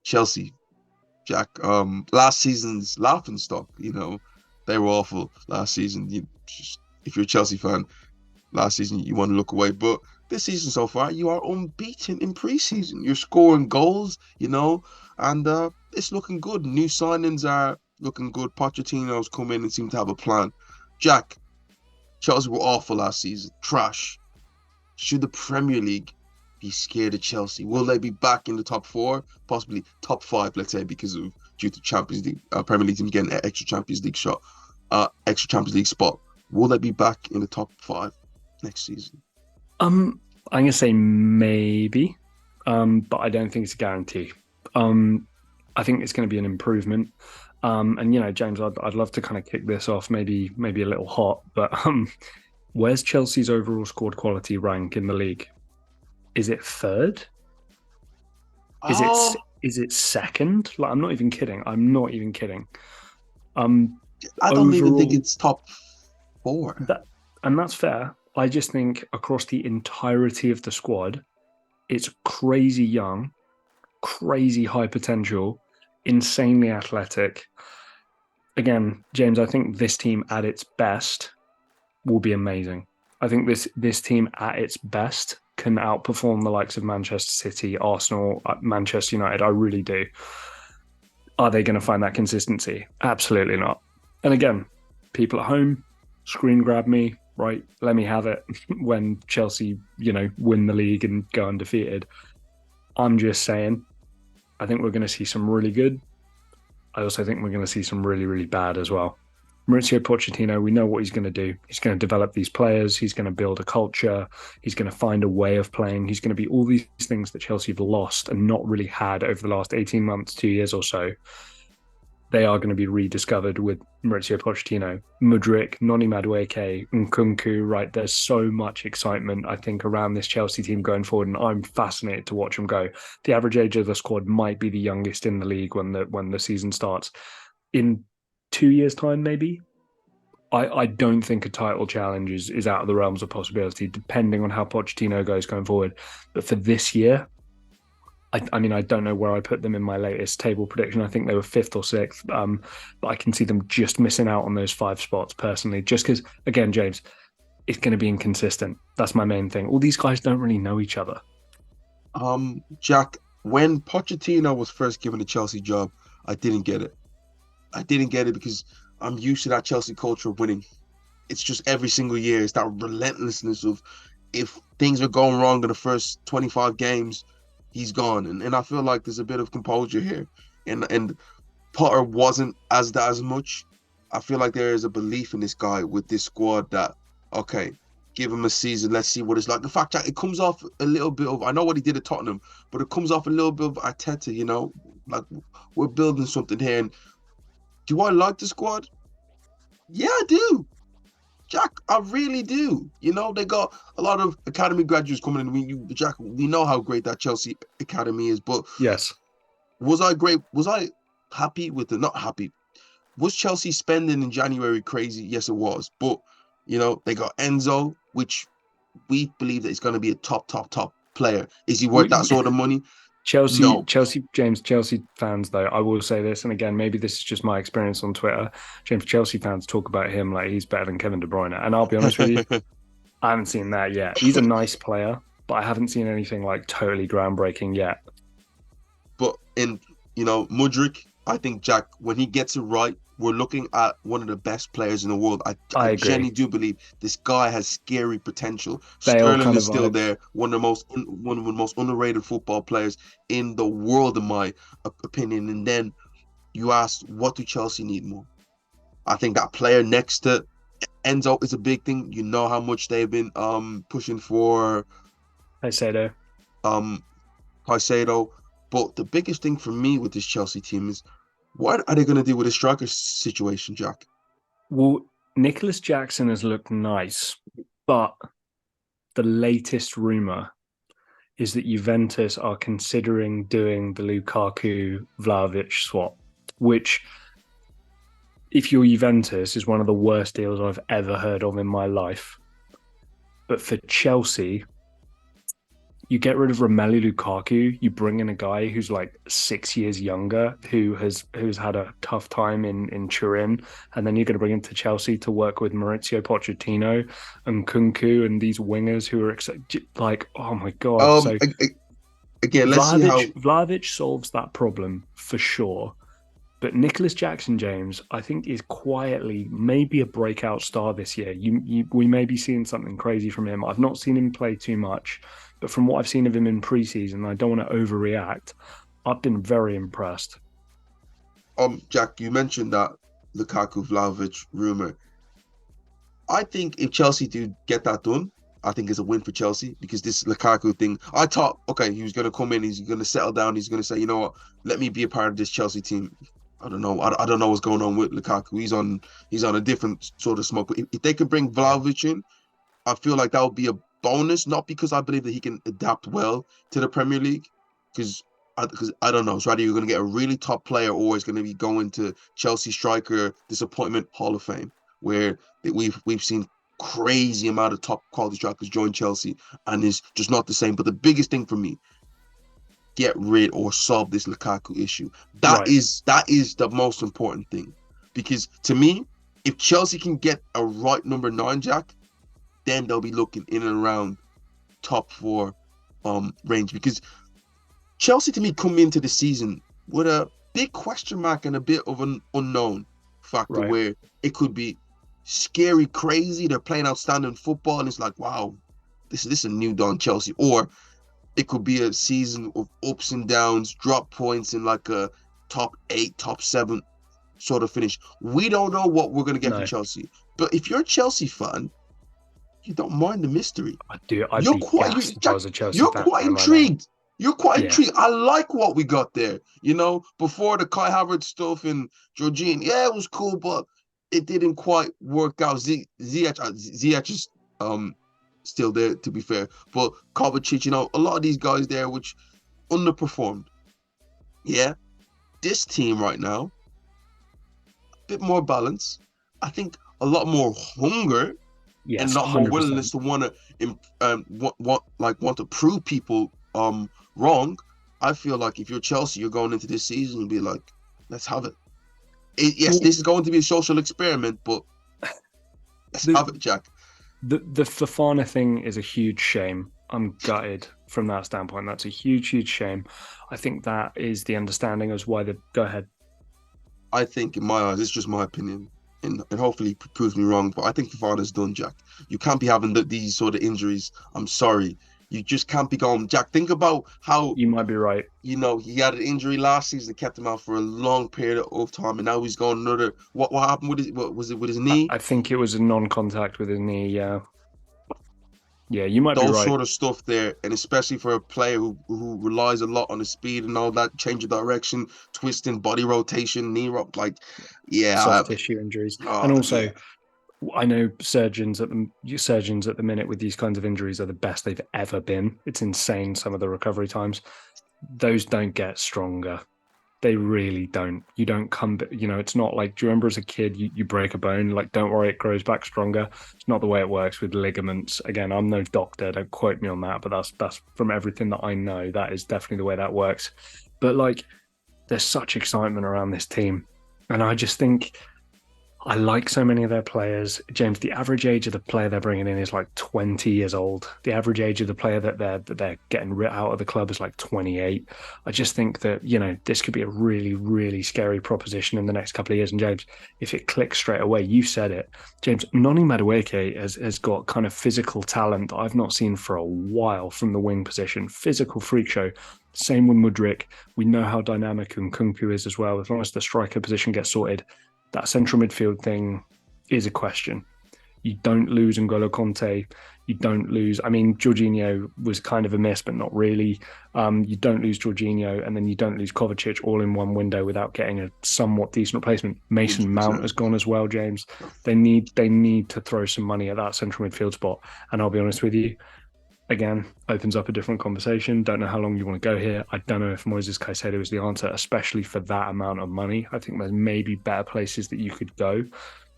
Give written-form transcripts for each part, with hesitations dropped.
Chelsea, Jack. Last season's laughing stock. They were awful last season. If you're a Chelsea fan, last season you want to look away, but this season so far you are unbeaten in preseason. You're scoring goals, and it's looking good. New signings are looking good. Pochettino's come in and seem to have a plan. Jack, Chelsea were awful last season. Trash. Should the Premier League be scared of Chelsea? Will they be back in the top four, possibly top five? Let's say because of due to Champions League, Premier League team getting an extra Champions League shot, extra Champions League spot. Will they be back in the top five next season? I'm gonna say maybe, but I don't think it's a guarantee. I think it's going to be an improvement. And James, I'd love to kind of kick this off, maybe a little hot, but where's Chelsea's overall squad quality rank in the league? Is it third? Is it Oh, is it second? Like, I'm not even kidding. I'm not even kidding. Um, I don't even think Overall, it's top four. that and that's fair. I just think across the entirety of the squad, it's crazy young, crazy high potential, insanely athletic. Again, James, I think this team at its best will be amazing. I think this team at its best can outperform the likes of Manchester City, Arsenal, Manchester United. I really do. Are they going to find that consistency? Absolutely not. And again, people at home, screen grab me, right? Let me have it when Chelsea, win the league and go undefeated. I'm just saying, I think we're going to see some really good. I also think we're going to see some really, really bad as well. Mauricio Pochettino, we know what he's going to do. He's going to develop these players. He's going to build a culture. He's going to find a way of playing. He's going to be all these things that Chelsea have lost and not really had over the last 18 months, 2 years or so. They are going to be rediscovered with Mauricio Pochettino, Mudryk, Noni Madueke, Nkunku, right? There's so much excitement, I think, around this Chelsea team going forward, and I'm fascinated to watch them go. The average age of the squad might be the youngest in the league when the season starts. In 2 years' time, maybe. I don't think a title challenge is out of the realms of possibility, depending on how Pochettino goes going forward. But for this year, I mean, I don't know where I put them in my latest table prediction. I think they were fifth or sixth, but I can see them just missing out on those five spots personally, just because, again, James, it's going to be inconsistent. That's my main thing. All these guys don't really know each other. Jack, when Pochettino was first given the Chelsea job, I didn't get it. I didn't get it because I'm used to that Chelsea culture of winning. It's just every single year, it's that relentlessness of if things are going wrong in the first 25 games, he's gone. And I feel like there's a bit of composure here. And Potter wasn't as much. I feel like there is a belief in this guy with this squad that okay, give him a season. Let's see what it's like. The fact that it comes off a little bit of I know what he did at Tottenham, but it comes off a little bit of Arteta. Like we're building something here. And do I like the squad? Yeah, I do. Jack, I really do. They got a lot of academy graduates coming in. Jack, we know how great that Chelsea academy is, but Yes. was I great? Was I happy with the not happy? Was Chelsea spending in January crazy? Yes, it was. But they got Enzo, which we believe that he's going to be a top player. Is he worth that We, sort of money? Chelsea, No. Chelsea, James, Chelsea fans, though, I will say this, and again, maybe this is just my experience on Twitter. James, Chelsea fans talk about him like he's better than Kevin De Bruyne. And I'll be honest with you, I haven't seen that yet. He's a nice player, but I haven't seen anything like totally groundbreaking yet. But Mudryk, I think Jack, when he gets it right, we're looking at one of the best players in the world. I I genuinely agree. do believe this guy has scary potential. They all Sterling kind is of still vibe. there, one of the most underrated football players in the world, in my opinion. And then you ask, what do Chelsea need more? I think that player next to Enzo is a big thing. You know how much they've been pushing for I say though. um Caicedo. But the biggest thing for me with this Chelsea team is what are they going to do with the striker situation, Jack? Well, Nicholas Jackson has looked nice, but the latest rumor is that Juventus are considering doing the Lukaku Vlahovic swap, which, if you're Juventus, is one of the worst deals I've ever heard of in my life. But for Chelsea, You get rid of Romelu Lukaku. You bring in a guy who's like 6 years younger, who's had a tough time in Turin, and then you're going to bring him to Chelsea to work with Mauricio Pochettino and Kunku and these wingers who are like, oh my god. Um, So a- a- Again, let's see how. Vlahovic solves that problem for sure. But Nicholas Jackson James, I think, is quietly maybe a breakout star this year. We may be seeing something crazy from him. I've not seen him play too much, but from what I've seen of him in preseason, I don't want to overreact. I've been very impressed. Jack, you mentioned that Lukaku Vlahovic rumor. I think if Chelsea do get that done, I think it's a win for Chelsea because this Lukaku thing. I thought, okay, he was going to come in, he's going to settle down, he's going to say, you know what, let me be a part of this Chelsea team. I don't know. I don't know what's going on with Lukaku. He's on a different sort of smoke. But if they could bring Yeah. Vlahovic in, I feel like that would be a bonus. Not because I believe that he can adapt well to the Premier League, because I don't know. It's either you're going to get a really top player, or it's going to be going to Chelsea striker disappointment Hall of Fame, where we've seen crazy amount of top quality strikers join Chelsea, and it's just not the same. But the biggest thing for me, get rid or solve this Lukaku issue. That Right. is the most important thing, because to me, if Chelsea can get a right number 9, Jack, then they'll be looking in and around top 4 range. Because Chelsea to me come into the season with a big question mark and a bit of an unknown factor, Right. where it could be scary, crazy. They're playing outstanding football, and it's like, wow, this is a new dawn Chelsea. Or it could be a season of ups and downs, drop points in like a top 8, top 7 sort of finish. We don't know what we're going to get from No, Chelsea. But if you're a Chelsea fan, you don't mind the mystery. I do. I'd You're be quite, gassed if I Jack, was a Chelsea you're fan quite right now. intrigued. You're quite Yeah. intrigued. I like what we got there. Before the Kai Havertz stuff and Jorginho, yeah, it was cool, but it didn't quite work out. Ziyech is still there, to be fair, but Kovacic, a lot of these guys there which underperformed. Yeah, this team right now, a bit more balance. I think a lot more hunger and Yes, a lot more 100%. willingness to want to prove people wrong. I feel like if you're Chelsea, you're going into this season and be like, let's have it. Yes, Well, this is going to be a social experiment, but let's the have it, Jack. the Fafana thing is a huge shame. I'm gutted from that standpoint. That's a huge, huge shame. I think that is the understanding as why the go ahead. I think, in my eyes, it's just my opinion, and hopefully he proves me wrong, but I think Fafana's done, Jack. You can't be having these sort of injuries. I'm sorry. You just can't be going, Jack. Think about how, You might be right. he had an injury last season that kept him out for a long period of time, and now he's going another. What happened with his? What was it with his knee? I think it was a non-contact with his knee. Yeah, yeah, you might be Those right. sort of stuff there, and especially for a player who relies a lot on his speed and all that, change of direction, twisting, body rotation, knee rock, like, yeah, Soft tissue injuries, and yeah. also I know surgeons at the minute with these kinds of injuries are the best they've ever been. It's insane some of the recovery times. Those don't get stronger. They really don't. You don't come, it's not like, do you remember as a kid, you break a bone, like, don't worry, it grows back stronger. It's not the way it works with ligaments. Again, I'm no doctor, don't quote me on that, but that's from everything that I know, that is definitely the way that works. But like, there's such excitement around this team. And I just think I like so many of their players. James, the average age of the player they're bringing in is like 20 years old. The average age of the player that they're getting out of the club is like 28. I just think that, this could be a really, really scary proposition in the next couple of years. And James, if it clicks straight away, you said it. James, Noni Madueke has got kind of physical talent that I've not seen for a while from the wing position. Physical freak show. Same with Mudryk. We know how dynamic Nkunku is as well. As long as the striker position gets sorted, that central midfield thing is a question. You don't lose N'Golo Conte. You don't lose. I mean, Jorginho was kind of a miss, but not really. You don't lose Jorginho, and then you don't lose Kovacic all in one window without getting a somewhat decent replacement. Mason Mount has gone as well, James. They need to throw some money at that central midfield spot. And I'll be honest with you, again, opens up a different conversation. Don't know how long you want to go here. I don't know if Moises Caicedo is the answer, especially for that amount of money. I think there's maybe better places that you could go,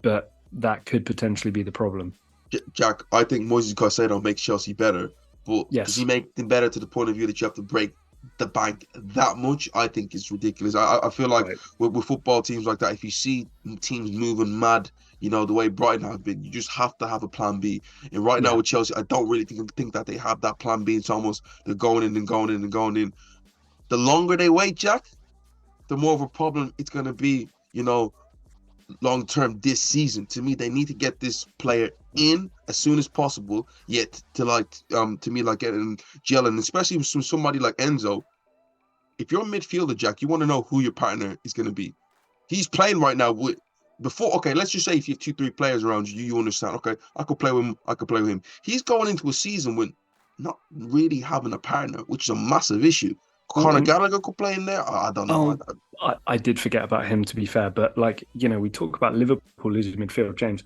but that could potentially be the problem. Jack, I think Moises Caicedo makes Chelsea better, But does he Yes. make them better to the point of view that you have to break the bank that much? I think is ridiculous. I feel like Right. with football teams like that, if you see teams moving mad, the way Brighton have been, you just have to have a plan B. And right now Yeah. with Chelsea, I don't really think that they have that plan B. It's almost they're going in and going in and going in. The longer they wait, Jack, the more of a problem it's going to be, long term this season. To me, they need to get this player in as soon as possible. Yet to me like getting gelling, especially with somebody like Enzo. If you're a midfielder, Jack, you want to know who your partner is going to be. He's playing right now with before. Okay, let's just say if you have 2, 3 players around you, you understand. Okay, I could play with him. I could play with him. He's going into a season with not really having a partner, which is a massive issue. Oh, Conor and Gallagher could play in there. I don't know. oh, I did forget about him, to be fair. But like, we talk about Liverpool losing midfield. James,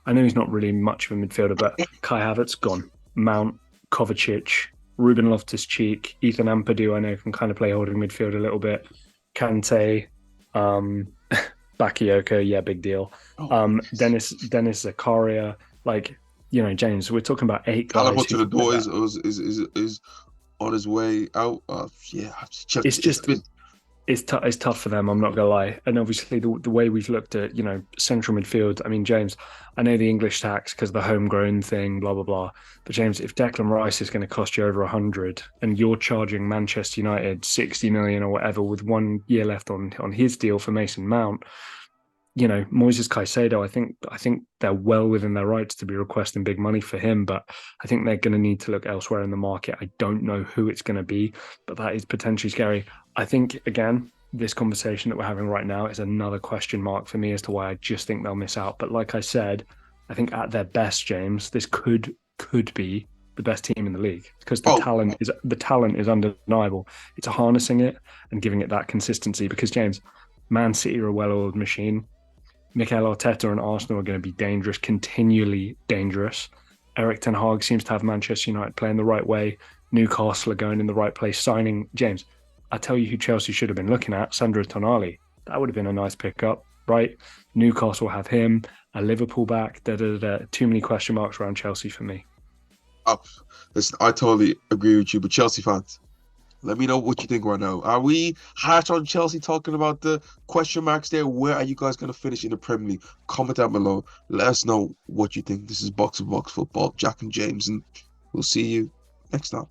I know he's not really much of a midfielder, but Kai Havertz gone. Mount, Kovacic, Ruben Loftus-Cheek, Ethan Ampadu, I know can kind of play holding midfield a little bit. Kante, um, Bakayoko, yeah, big deal. Oh, Dennis Zakaria, like, James, we're talking about 8 guys Callum who to the can play door that. is on his way out. Yeah, It's it's just been it's tough for them. I'm not gonna lie. And obviously the way we've looked at central midfield. I mean, James, I know the English tax because the homegrown thing, blah blah blah. But James, if Declan Rice is going to cost you over 100, and you're charging Manchester United 60 million or whatever with 1 year left on his deal for Mason Mount, Moises Caicedo, I think they're well within their rights to be requesting big money for him, but I think they're going to need to look elsewhere in the market. I don't know who it's going to be, but that is potentially scary. I think again, this conversation that we're having right now is another question mark for me as to why I just think they'll miss out. But like I said, I think at their best, James, this could be the best team in the league because the oh talent is undeniable. It's harnessing it and giving it that consistency because James, Man City are a well-oiled machine. Mikel Arteta and Arsenal are going to be dangerous, continually dangerous. Eric Ten Hag seems to have Manchester United playing the right way. Newcastle are going in the right place, signing James. I tell you who Chelsea should have been looking at, Sandro Tonali. That would have been a nice pickup, right? Newcastle have him, a Liverpool back. Too many question marks around Chelsea for me. oh, listen, I totally agree with you. But Chelsea fans, let me know what you think right now. Are we harsh on Chelsea talking about the question marks there? Where are you guys going to finish in the Premier League? Comment down below. Let us know what you think. This is Box of Box Football, Jack and James, and we'll see you next time.